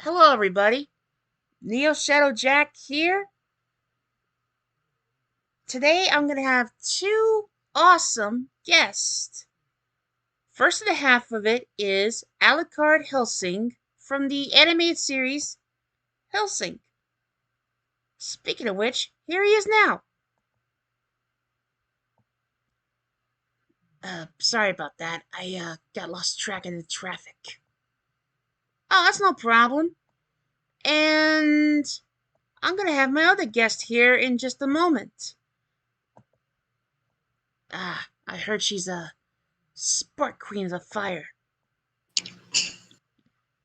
Hello, everybody. NeoShadow Jack here. Today, I'm going to have two awesome guests. First of the half of it is Alucard Hellsing from the animated series Hellsing. Speaking of which, here he is now. Sorry about that. I got lost track in the traffic. Oh, that's no problem. And I'm going to have my other guest here in just a moment. I heard she's a Spark Queen of Fire.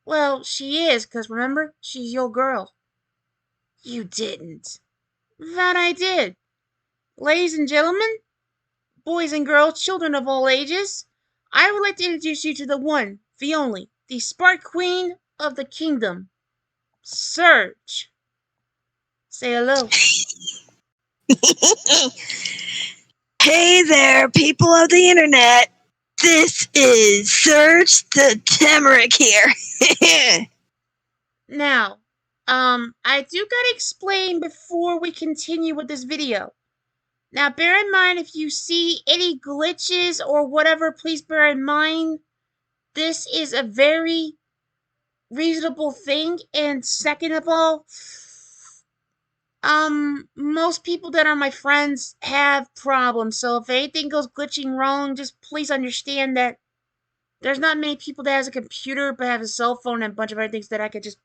Well, she is, 'cause remember, she's your girl. You didn't. That I did. Ladies and gentlemen, boys and girls, children of all ages, I would like to introduce you to the one, the only, the Spark Queen of the Kingdom, Surge. Say hello. Hey there, people of the internet. This is Surge the Tamarick here. Now, I do gotta explain before we continue with this video. Now, bear in mind, if you see any glitches or whatever, please bear in mind, this is a very reasonable thing. And second of all, most people that are my friends have problems. So if anything goes glitching wrong, just please understand that there's not many people that has a computer but have a cell phone and a bunch of other things that I could just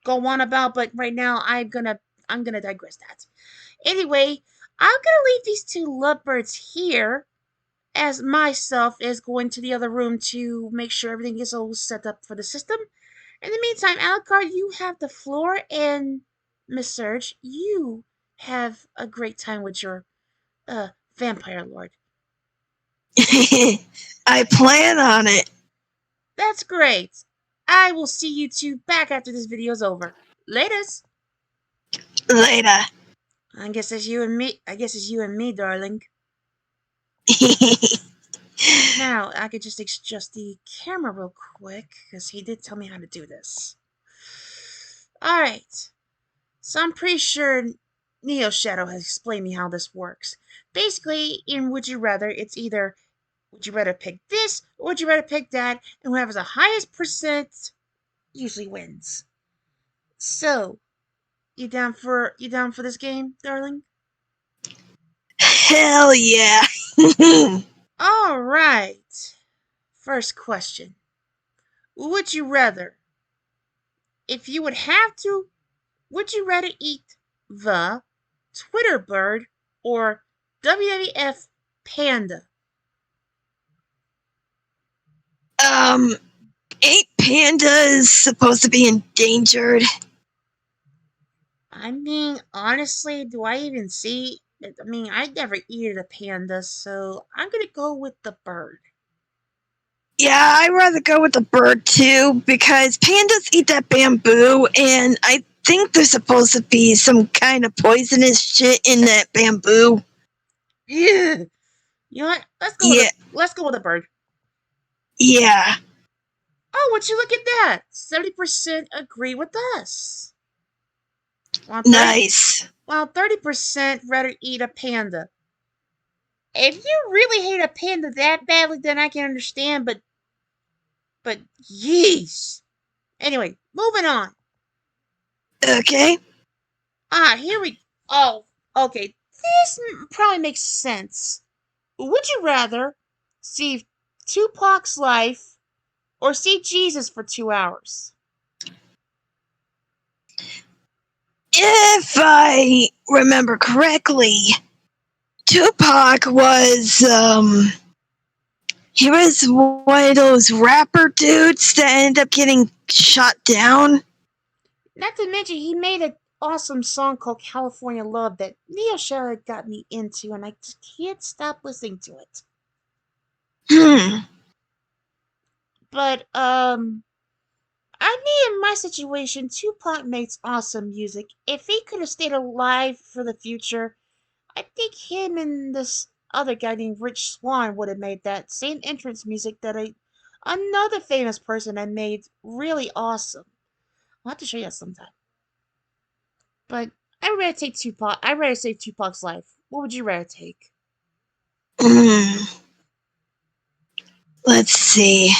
go on about. But right now, I'm gonna digress that. Anyway, I'm gonna leave these two lovebirds here, as myself is going to the other room to make sure everything is all set up for the system. In the meantime, Alucard, you have the floor, and Miss Surge, you have a great time with your vampire lord. I plan on it. That's great. I will see you two back after this video's over. Laters. Later. I guess it's you and me, darling. Now, I could just adjust the camera real quick, because he did tell me how to do this. Alright. So I'm pretty sure NeoShadow has explained me how this works. Basically, in Would You Rather, it's either would you rather pick this or would you rather pick that, and whoever has the highest percent usually wins. So, you down for this game, darling? Hell yeah. Alright. First question. Would you rather, if you would have to, would you rather eat the Twitter bird or WWF panda? Ain't pandas supposed to be endangered? I mean, honestly, do I even see? I mean, I'd never eaten a panda, so I'm gonna go with the bird. Yeah, I'd rather go with the bird too, because pandas eat that bamboo, and I think there's supposed to be some kind of poisonous shit in that bamboo. Yeah. You know what? Let's go with the bird. Yeah. Oh, would you look at that? 70% agree with us. Nice. While 30% rather eat a panda. If you really hate a panda that badly, then I can understand, but yeesh. Anyway, moving on. Okay. Here we. Oh, okay. This probably makes sense. Would you rather see Tupac's life or see Jesus for 2 hours? If I remember correctly, Tupac was he was one of those rapper dudes that ended up getting shot down. Not to mention, he made an awesome song called California Love that NeoShadow got me into, and I just can't stop listening to it. But, I mean, in my situation, Tupac makes awesome music. If he could have stayed alive for the future, I think him and this other guy named Rich Swan would have made that same entrance music that another famous person had made really awesome. I'll have to show you that sometime. But I'd rather take Tupac. I'd rather save Tupac's life. What would you rather take? Mm, let's see.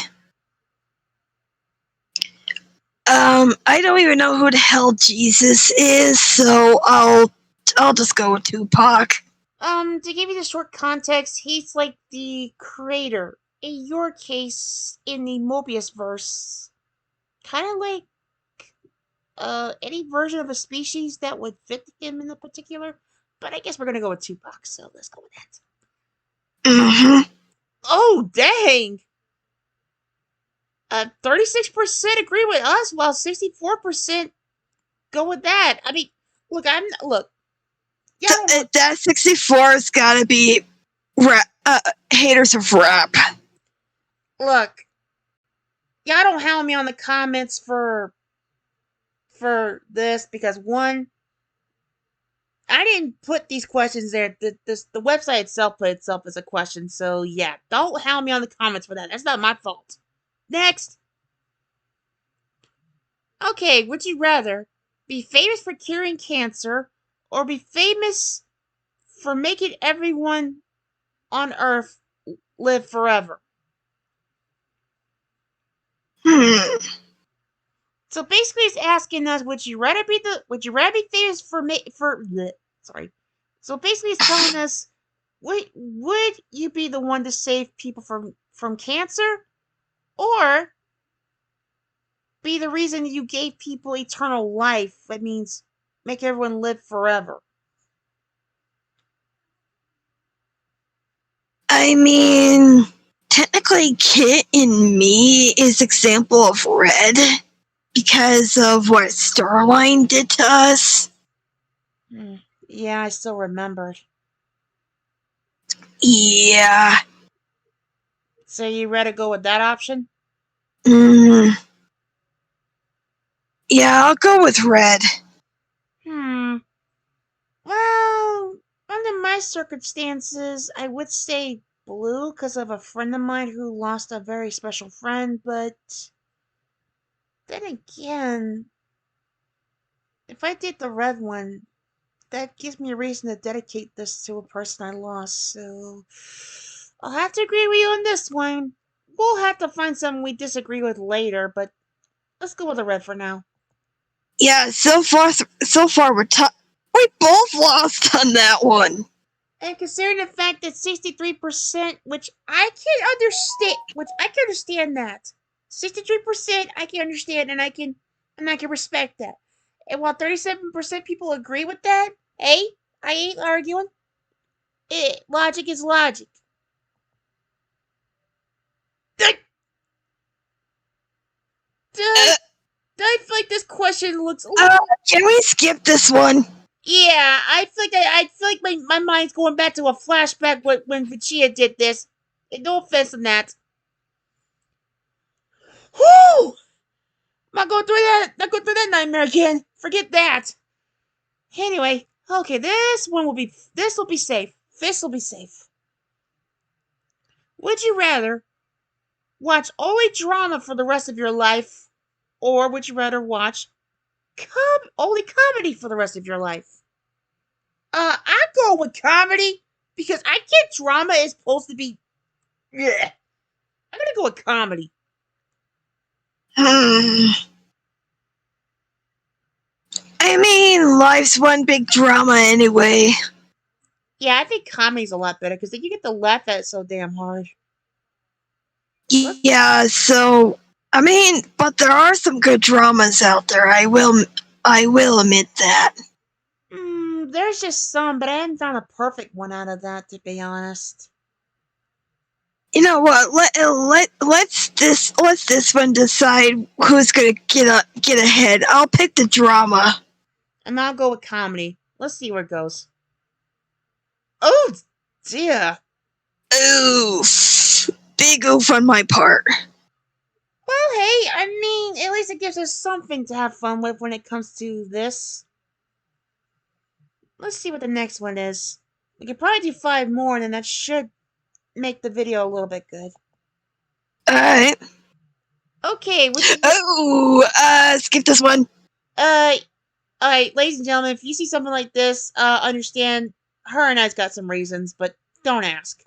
I don't even know who the hell Jesus is, so I'll just go with Tupac. To give you the short context, he's like the creator, in your case, in the Mobius verse. Kind of like any version of a species that would fit him in the particular. But I guess we're gonna go with Tupac, so let's go with that. Mm-hmm. Oh dang! 36% agree with us, while 64% go with that. I mean, look. Yeah, That 64's gotta be haters of rap. look. Y'all don't hound me on the comments for this because one, I didn't put these questions there. The website itself put itself as a question. So yeah, don't hound me on the comments for that. That's not my fault. Next. Okay, would you rather be famous for curing cancer or be famous for making everyone on Earth live forever? So basically, it's asking us: would you rather be famous sorry. So basically, it's telling us: would you be the one to save people from cancer, or be the reason you gave people eternal life? That means make everyone live forever. I mean, technically, Kit and Me is example of red because of what Starline did to us. Yeah, I still remembered. Yeah. So you rather go with that option? Mm. Yeah, I'll go with red. Well, under my circumstances, I would say blue because of a friend of mine who lost a very special friend, but then again, if I did the red one, that gives me a reason to dedicate this to a person I lost, so I'll have to agree with you on this one. We'll have to find something we disagree with later, but let's go with the red for now. Yeah, so far we both lost on that one. And considering the fact that 63%, which I can understand that. 63% I can understand and I can respect that. And while 37% people agree with that, hey, I ain't arguing. Logic is logic. I, I, I feel like this question looks. Can we skip this one? Yeah, I feel like my mind's going back to a flashback when Vegeta did this. And no offense on that. Whoo! Not go through that. Not go through that nightmare again. Forget that. Anyway, okay, this will be safe. This will be safe. Would you rather watch only drama for the rest of your life, or would you rather watch only comedy for the rest of your life? I go with comedy because I get drama is supposed to be. Yeah, I'm gonna go with comedy. I mean, life's one big drama anyway. Yeah, I think comedy's a lot better because then you get to laugh at it so damn hard. Yeah, so I mean, but there are some good dramas out there. I will admit that. There's just some, but I haven't found a perfect one out of that, to be honest. You know what? Let's this one decide who's gonna get ahead. I'll pick the drama. And I'll go with comedy. Let's see where it goes. Oh, dear. Oof. Big oof on my part. Well, hey, I mean, at least it gives us something to have fun with when it comes to this. Let's see what the next one is. We could probably do 5 more, and then that should make the video a little bit good. Alright. Okay, skip this one. Uh, all right, ladies and gentlemen, if you see something like this, understand her and I's got some reasons, but don't ask.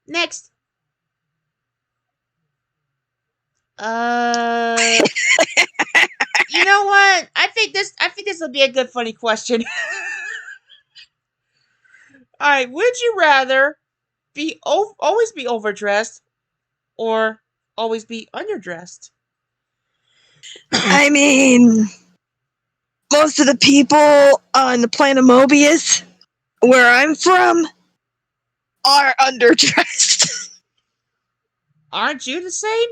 Next. Uh, you know what? I think this will be a good funny question. All right, would you rather always be overdressed or always be underdressed? I mean, most of the people on the planet Mobius, where I'm from, are underdressed. Aren't you the same?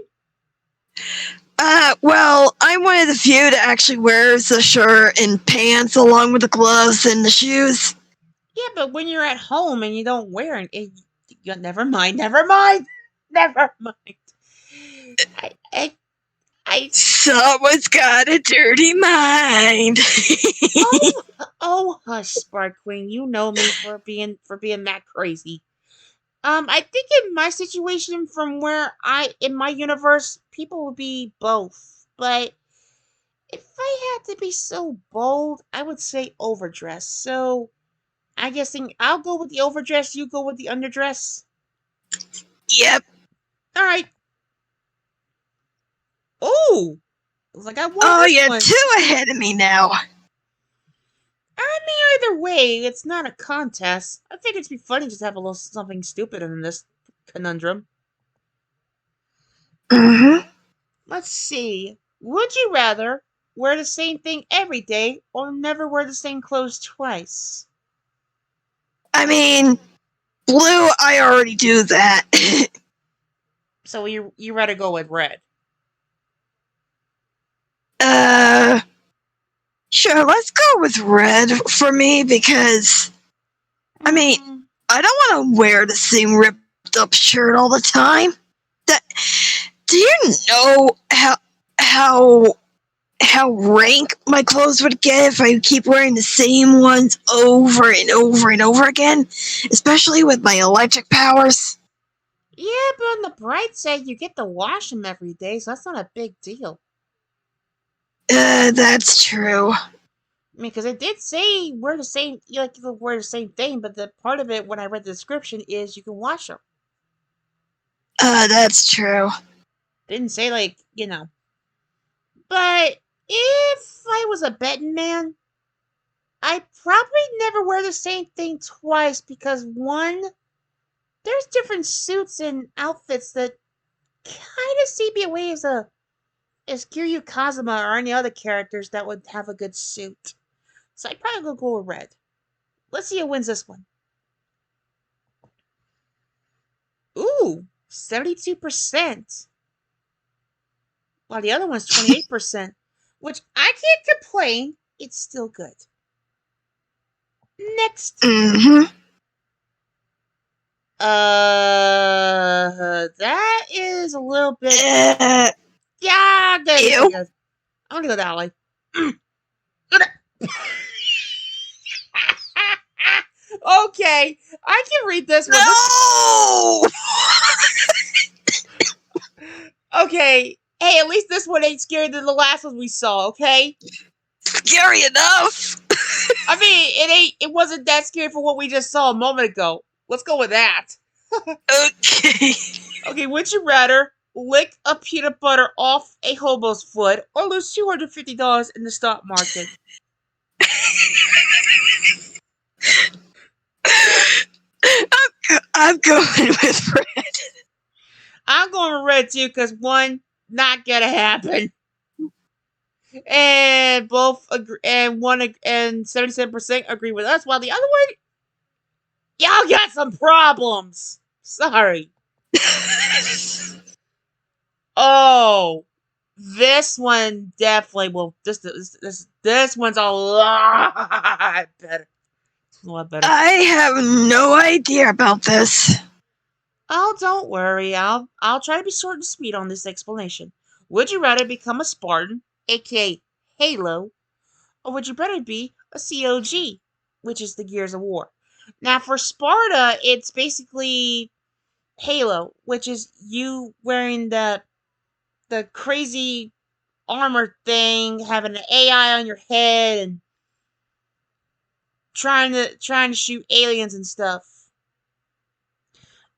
Well, I'm one of the few that actually wears the shirt and pants along with the gloves and the shoes. Yeah, but when you're at home and you don't wear never mind, never mind, never mind. I, I, I, Someone's got a dirty mind. oh, oh, hush, Spark Queen. You know me for being that crazy. I think in my situation, from where in my universe, people would be both. But if I had to be so bold, I would say overdress. So I guessing I'll go with the overdress. You go with the underdress. Yep. All right. Oh, looks like I won Oh, this you're one. 2 ahead of me now. I mean, either way, it's not a contest. I think it'd be funny just to have a little something stupid in this conundrum. Mm-hmm. Let's see. Would you rather wear the same thing every day or never wear the same clothes twice? I mean, blue, I already do that. So you rather go with red? uh, sure, let's go with red for me because, I mean, I don't want to wear the same ripped up shirt all the time. That, do you know how how rank my clothes would get if I keep wearing the same ones over and over and over again, especially with my electric powers? Yeah, but on the bright side, you get to wash them every day, so that's not a big deal. That's true. I mean, because it did say wear the same, you can wear the same thing, but the part of it when I read the description is you can wash them. That's true. Didn't say But if I was a betting man, I'd probably never wear the same thing twice because one, there's different suits and outfits that kind of see me away as Kiryu Kazuma or any other characters that would have a good suit. So I'd probably go with red. Let's see who wins this one. Ooh, 72%. While the other one's 28%. Which I can't complain. It's still good. Next. Mm-hmm. That is a little bit. Uh, Yeah, good. Ew. Good. I'm gonna go that way. Okay, I can read this one. No! Okay, hey, at least this one ain't scarier than the last one we saw. Okay. Scary enough. I mean, it wasn't that scary for what we just saw a moment ago. Let's go with that. Okay. Okay, would you rather lick a peanut butter off a hobo's foot or lose $250 in the stock market? I'm going with red. I'm going with red too, because one, not gonna happen. And both agree, and 77% agree with us, while the other one, y'all got some problems. Sorry. Oh, this one definitely will. This one's a lot better. A lot better. I have no idea about this. Oh, don't worry. I'll try to be short and sweet on this explanation. Would you rather become a Spartan, aka Halo, or would you rather be a COG, which is the Gears of War? Now, for Sparta, it's basically Halo, which is you wearing the crazy armor thing, having an AI on your head, and trying to shoot aliens and stuff.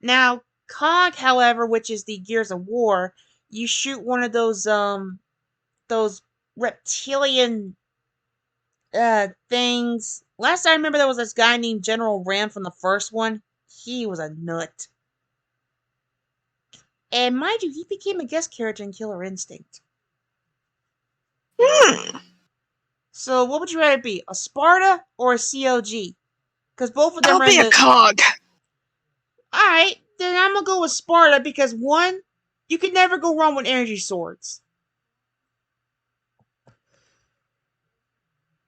Now, Cog, however, which is the Gears of War, you shoot one of those reptilian things. Last I remember, there was this guy named General Ram from the first one. He was a nut. And mind you, he became a guest character in Killer Instinct. So what would you rather be, a Sparta or a COG? Because both of them I'll are in be a the... cog. Alright, then I'm gonna go with Sparta because one, you can never go wrong with energy swords.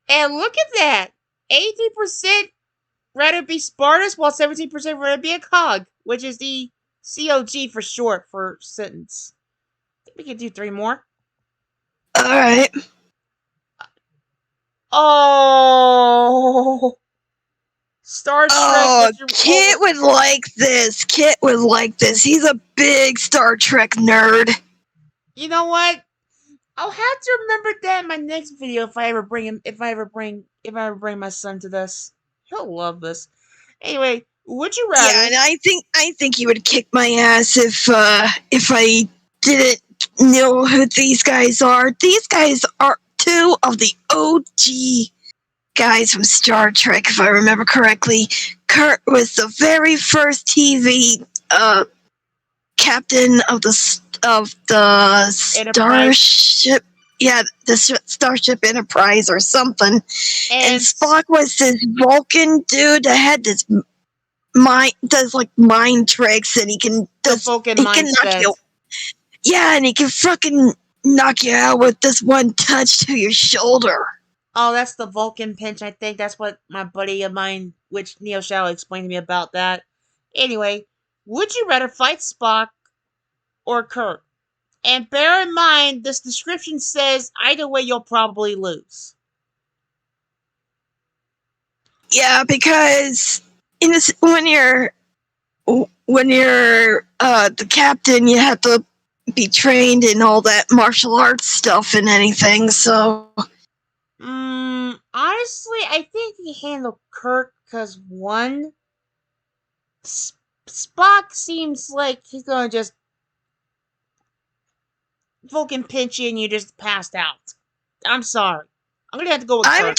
And look at that! 80% rather be Spartans, while 17% rather be a cog, which is the COG for short for sentence. I think we can do 3 more. Alright. Oh, Star Trek. Oh, Kit would like this. Kit would like this. He's a big Star Trek nerd. You know what? I'll have to remember that in my next video if I ever bring him. If I ever bring my son to this, he'll love this. Anyway, would you rather? Yeah, and I think he would kick my ass if I didn't know who these guys are. These guys are 2 of the OG guys from Star Trek, if I remember correctly. Kurt was the very first TV captain of the Starship. Yeah, the Starship Enterprise or something. And Spock was this Vulcan dude that had this does like mind tricks, and he can knock you. Yeah, and he can fucking knock you out with this one touch to your shoulder. Oh, that's the Vulcan pinch. I think that's what my buddy of mine, which NeoShadow, explained to me about that. Anyway, would you rather fight Spock or Kirk? And bear in mind, this description says either way you'll probably lose. Yeah, because when you're the captain, you have to be trained in all that martial arts stuff and anything. So, honestly, I think he handled Kirk because one, Spock seems like he's gonna just Vulcan pinch you and you just passed out. I'm sorry. I'm gonna have to go with Kirk.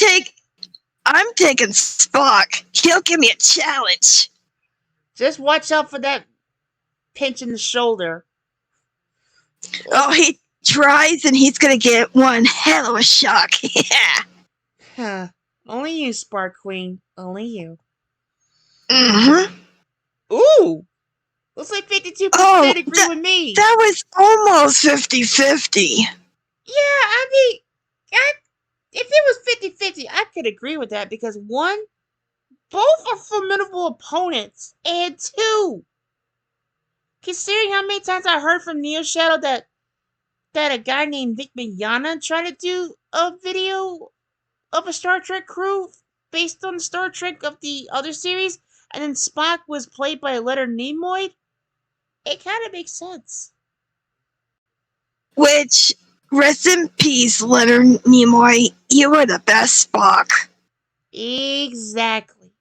I'm taking Spock. He'll give me a challenge. Just watch out for that pinch in the shoulder. Oh, he tries and he's gonna get one hell of a shock. Yeah. Huh. Only you, Spark Queen. Only you. Mm-hmm. Ooh! Looks like 52% agree with me. That was almost 50-50. Yeah, I mean, if it was 50-50, I could agree with that because one, both are formidable opponents, and two, considering how many times I heard from NeoShadow that a guy named Vic Mignogna tried to do a video of a Star Trek crew based on Star Trek of the other series, and then Spock was played by Leonard Nimoy, it kind of makes sense. Which, rest in peace, Leonard Nimoy. You were the best Spock. Exactly.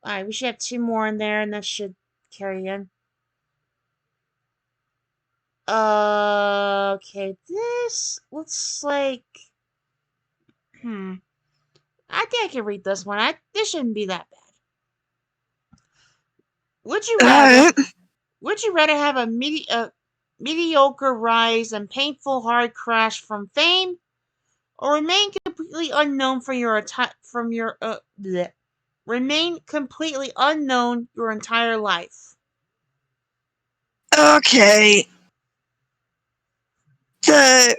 Alright, we should have 2 more in there, and that should carry in. Okay, this looks like... I think I can read this one. This shouldn't be that bad. Would you rather have a mediocre rise and painful hard crash from fame, or remain completely unknown remain completely unknown your entire life? Okay. The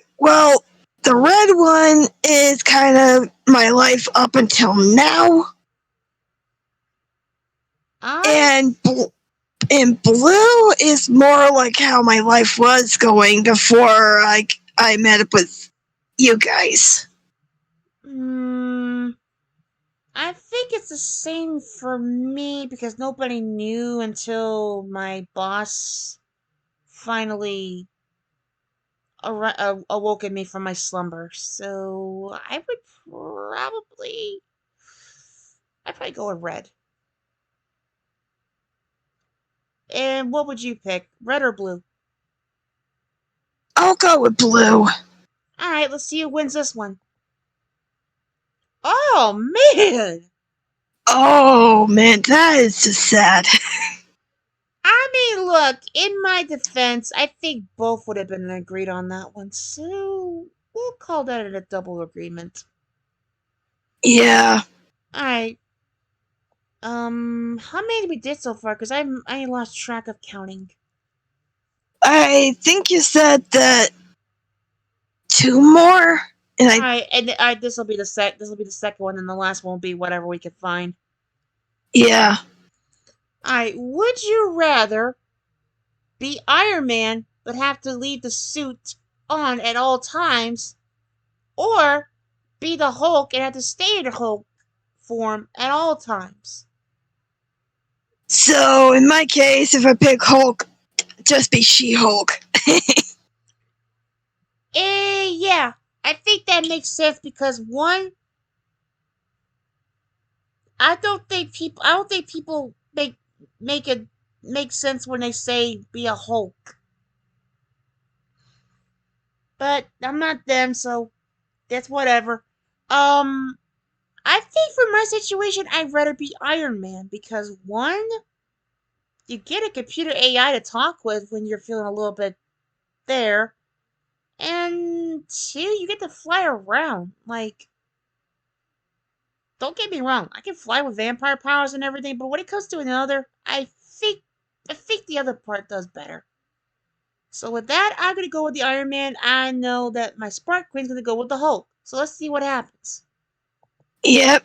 red one is kind of my life up until now. And blue is more like how my life was going before I met up with you guys. I think it's the same for me because nobody knew until my boss finally awoken me from my slumber. So I'd probably go with red. And what would you pick, red or blue? I'll go with blue. All right, let's see who wins this one. Oh man! Oh man, that is just sad. I mean, look, in my defense, I think both would have been agreed on that one. So we'll call that a double agreement. Yeah, All right. How many did we did so far? Cause I lost track of counting. I think you said that 2 more, and All right, and all right, this will be the second one, and the last one will be whatever we can find. yeah. All right, would you rather be Iron Man but have to leave the suit on at all times, or be the Hulk and have to stay in Hulk form at all times? So in my case, if I pick Hulk, just be She-Hulk. Yeah, I think that makes sense because one, I don't think people make it make sense when they say be a Hulk. But I'm not them, so that's whatever. Um, I think for my situation, I'd rather be Iron Man because one, you get a computer AI to talk with when you're feeling a little bit there, and two, you get to fly around. Like, don't get me wrong, I can fly with vampire powers and everything, but when it comes to another, I think the other part does better. So with that, I'm gonna go with the Iron Man. I know that my Spark Queen's gonna go with the Hulk. So let's see what happens. Yep.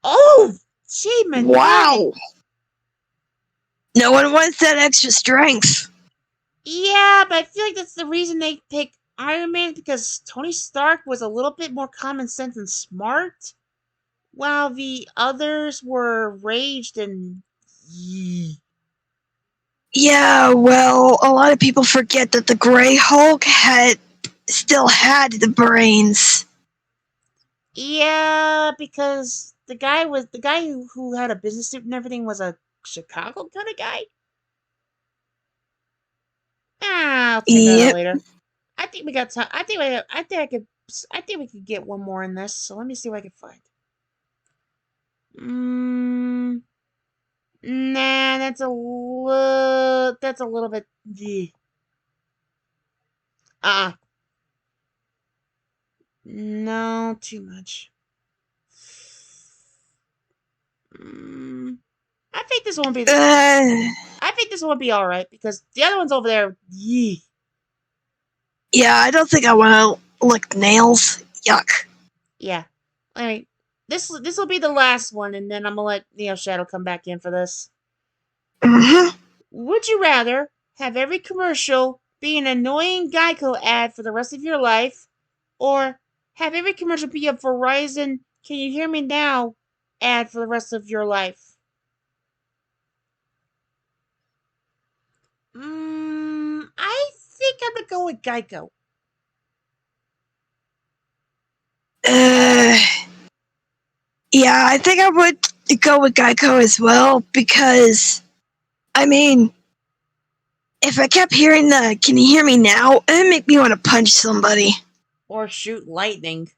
Oh, gee, Manetti. Wow. No one wants that extra strength. Yeah, but I feel like that's the reason they picked Iron Man because Tony Stark was a little bit more common sense and smart, while the others were raged and. Yeah, well, a lot of people forget that the Gray Hulk still had the brains. Yeah, because the guy who had a business suit and everything was a Chicago kind of guy. Ah, I'll take that out Yep. later. I think we got time. I think we could get one more in this. So let me see what I can find. Mm, nah, that's a little bit. Ah, no, too much. Mm, I think this won't be. Uh, I think this won't be all right because the other one's over there. Yee. yeah, I don't think I want to lick nails. Yuck. Yeah. All right. This will be the last one, and then I'm gonna let NeoShadow come back in for this. Mm-hmm. Would you rather have every commercial be an annoying Geico ad for the rest of your life, or have every commercial be a Verizon "Can you hear me now" ad for the rest of your life? I think I'm gonna go with Geico. Uh, yeah, I think I would go with Geico as well because, I mean, if I kept hearing the "Can you hear me now?" it'd make me want to punch somebody. Or shoot lightning.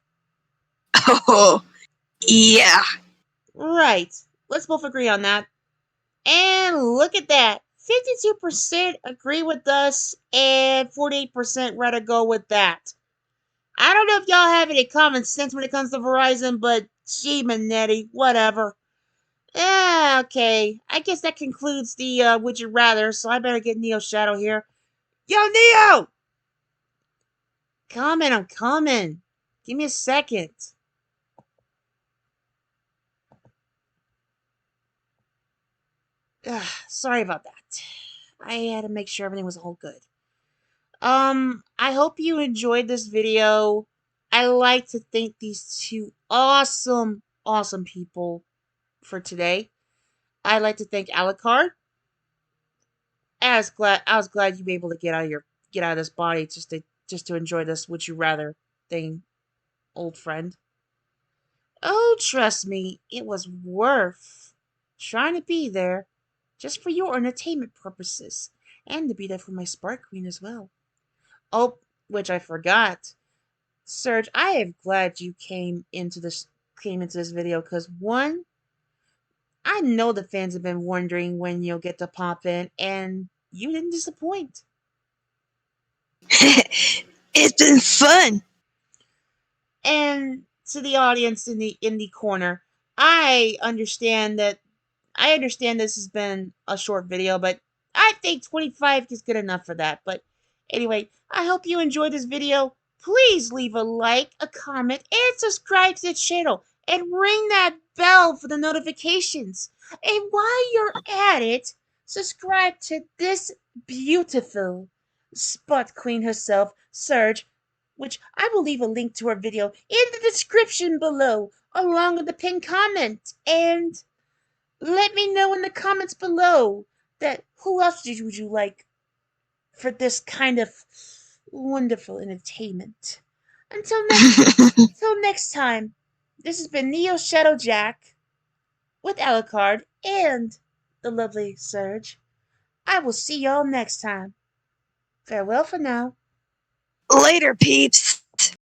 Oh, yeah. Right. Let's both agree on that. And look at that. 52% agree with us, and 48% rather go with that. I don't know if y'all have any common sense when it comes to Verizon, but gee, Manetti, whatever. Yeah, okay. I guess that concludes the Would You Rather, so I better get NeoShadow here. Yo, Neo! Coming, I'm coming. Give me a second. Sorry about that. I had to make sure everything was all good. I hope you enjoyed this video. I like to thank these two awesome people for today. I'd like to thank Alucard. I was glad you were able to get out of your get out of this body just to enjoy this would you rather thing, old friend. Oh, trust me, it was worth trying to be there just for your entertainment purposes and to be there for my Spark Queen as well. Oh, which I forgot. Surge, I am glad you came into this video because one, I know the fans have been wondering when you'll get to pop in, and you didn't disappoint. It's been fun. And to the audience in the corner, I understand that I understand this has been a short video, but I think 25 is good enough for that. But anyway, I hope you enjoyed this video. Please leave a like, a comment, and subscribe to the channel. And ring that bell for the notifications. And while you're at it, subscribe to this beautiful Spot Queen herself, Surge, which I will leave a link to her video in the description below, along with the pinned comment. And let me know in the comments below that who else would you like for this kind of wonderful entertainment. Until next time, this has been NeoShadow Jack with Alucard and the lovely Surge. I will see y'all next time. Farewell for now. Later, peeps.